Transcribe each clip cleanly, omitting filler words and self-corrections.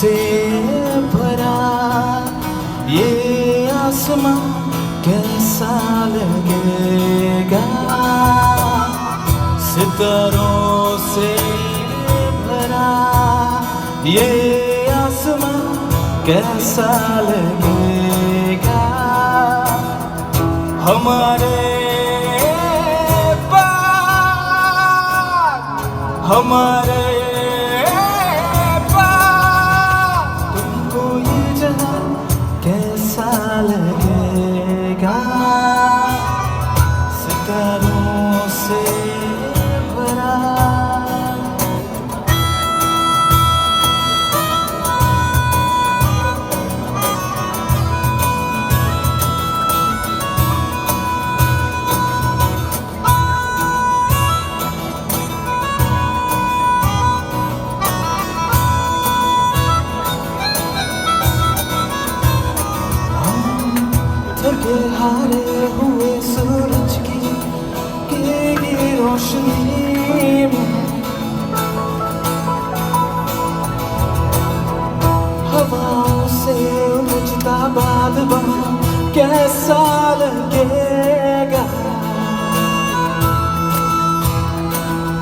से भरा ये आसमां कैसा लगेगा, सितारों से भरा ये आसमां कैसा लगेगा। हमारे पास हमारे पास तुमको ये जहां कैसा लगेगा, सितारों से भरा। थके हारे हुए सूरज की रोशनी में हवाओं से उमड़ता बादल कैसा लगेगा।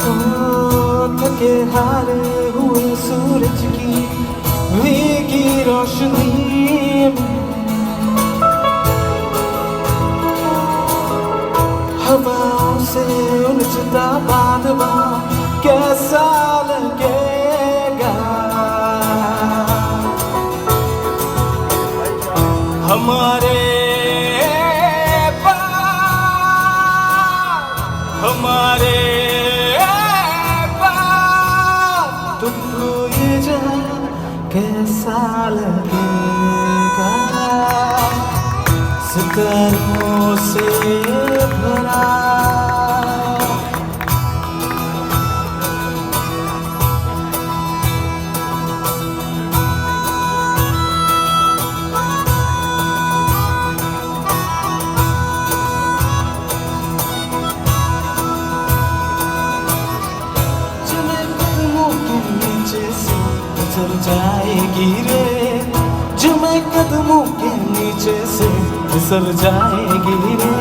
ओ थके हारे हुए सूरज की भीगी रोशनी में हवाओं से उलझता बादल कैसा लगेगा। हमारे पास हमारे पास तुमको ये जहां कैसा लगेगा, सितारों से भरा। जमे कदमों के नीचे से गुजर जाएगी रे, जमे कदमों के नीचे से फिसल जाएगी रे।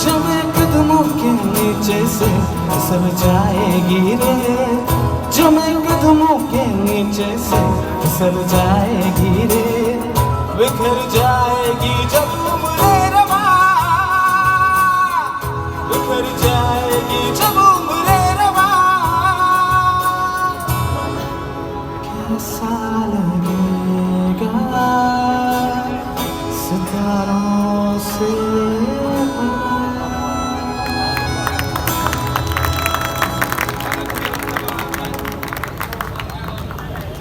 जमे कदमों के नीचे से फिसल जाएगी रे, जमे कदमों के नीचे से फिसल जाएगी रे। बिखर जाएगी जब उम्र रवा, बिखर जाएगी जब उम्र रवा। कैसा लगेगा सितारों